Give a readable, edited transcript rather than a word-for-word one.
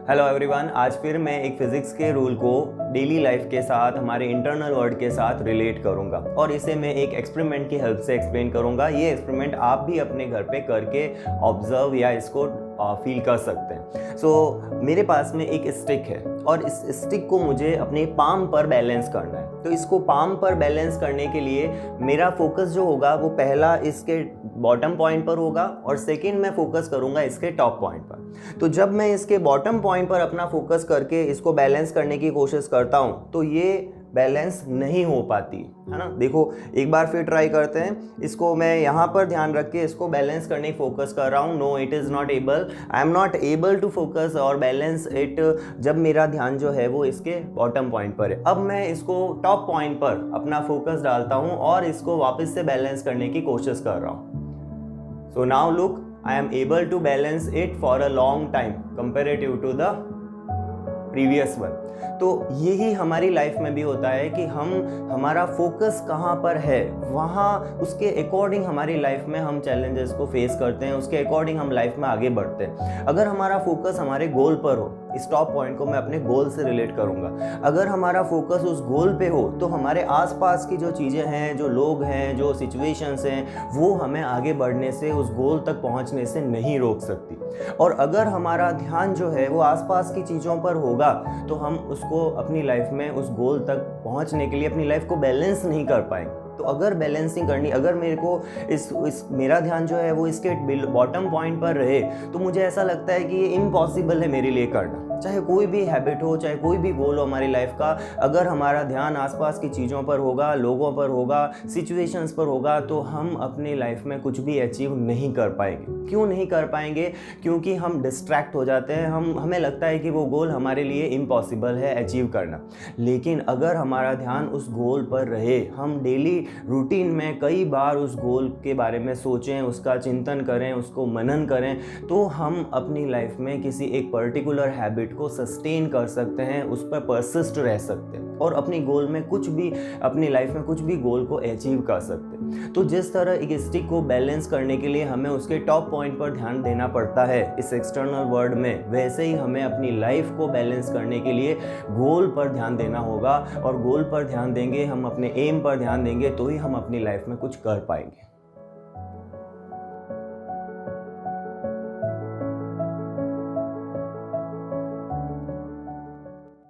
Hello everyone, आज फिर मैं एक फिजिक्स के रूल को डेली लाइफ के साथ, हमारे इंटरनल वर्ल्ड के साथ रिलेट करूंगा और इसे मैं एक एक्सपेरिमेंट की हेल्प से एक्सप्लेन करूंगा। ये एक्सपेरिमेंट आप भी अपने घर पे करके ऑब्जर्व या इसको फील कर सकते हैं। मेरे पास में एक स्टिक है और इस स्टिक को मुझे अपने पाम पर बैलेंस करना है। तो इसको पाम पर बैलेंस करने के लिए मेरा फोकस जो होगा वो पहला इसके बॉटम पॉइंट पर होगा और सेकंड मैं फोकस करूंगा इसके टॉप पॉइंट पर। तो जब मैं इसके बॉटम पॉइंट पर अपना फोकस करके इसको बैलेंस करने की कोशिश करता हूँ तो ये बैलेंस नहीं हो पाती है ना। देखो एक बार फिर ट्राई करते हैं। इसको मैं यहाँ पर ध्यान रख के इसको बैलेंस करने की फोकस कर रहा हूँ। No, it is not able, I am not able to focus और बैलेंस इट जब मेरा ध्यान जो है वो इसके बॉटम पॉइंट पर है। अब मैं इसको टॉप पॉइंट पर अपना फोकस डालता हूँ और इसको वापस से बैलेंस करने की कोशिश कर रहा हूँ। So now look, I am able to balance it for a long time comparative to the previous one. तो यही हमारी लाइफ में भी होता है कि हमारा फोकस कहाँ पर है, वहाँ उसके अकॉर्डिंग हमारी लाइफ में हम चैलेंजेस को फेस करते हैं, उसके अकॉर्डिंग हम लाइफ में आगे बढ़ते हैं। अगर हमारा फोकस हमारे गोल पर हो, इस टॉप पॉइंट को मैं अपने गोल से रिलेट करूंगा, अगर हमारा फोकस उस गोल पे हो तो हमारे आसपास की जो चीज़ें हैं, जो लोग हैं, जो सिचुएशंस हैं, वो हमें आगे बढ़ने से, उस गोल तक पहुंचने से नहीं रोक सकती। और अगर हमारा ध्यान जो है वो आसपास की चीज़ों पर होगा तो हम उसको अपनी लाइफ में उस गोल तक पहुंचने के लिए अपनी लाइफ को बैलेंस नहीं कर पाएंगे। तो अगर बैलेंसिंग करनी, अगर मेरे को मेरा ध्यान जो है वो इसके बॉटम पॉइंट पर रहे तो मुझे ऐसा लगता है कि ये इम्पॉसिबल है मेरे लिए करना। चाहे कोई भी हैबिट हो, चाहे कोई भी गोल हो हमारी लाइफ का, अगर हमारा ध्यान आसपास की चीज़ों पर होगा, लोगों पर होगा, सिचुएशंस पर होगा तो हम अपनी लाइफ में कुछ भी अचीव नहीं कर पाएंगे। क्यों नहीं कर पाएंगे? क्योंकि हम डिस्ट्रैक्ट हो जाते हैं। हमें लगता है कि वो गोल हमारे लिए इम्पॉसिबल है अचीव करना। लेकिन अगर हमारा ध्यान उस गोल पर रहे, हम डेली रूटीन में कई बार उस गोल के बारे में सोचें, उसका चिंतन करें, उसको मनन करें, तो हम अपनी लाइफ में किसी एक पर्टिकुलर हैबिट को सस्टेन कर सकते हैं, उस पर परसिस्ट रह सकते हैं और अपनी गोल में कुछ भी, अपनी लाइफ में कुछ भी गोल को अचीव कर सकते हैं। तो जिस तरह एक स्टिक को बैलेंस करने के लिए हमें उसके टॉप पॉइंट पर ध्यान देना पड़ता है इस एक्सटर्नल वर्ल्ड में, वैसे ही हमें अपनी लाइफ को बैलेंस करने के लिए गोल पर ध्यान देना होगा। और गोल पर ध्यान देंगे, हम अपने एम पर ध्यान देंगे तो ही हम अपनी लाइफ में कुछ कर पाएंगे।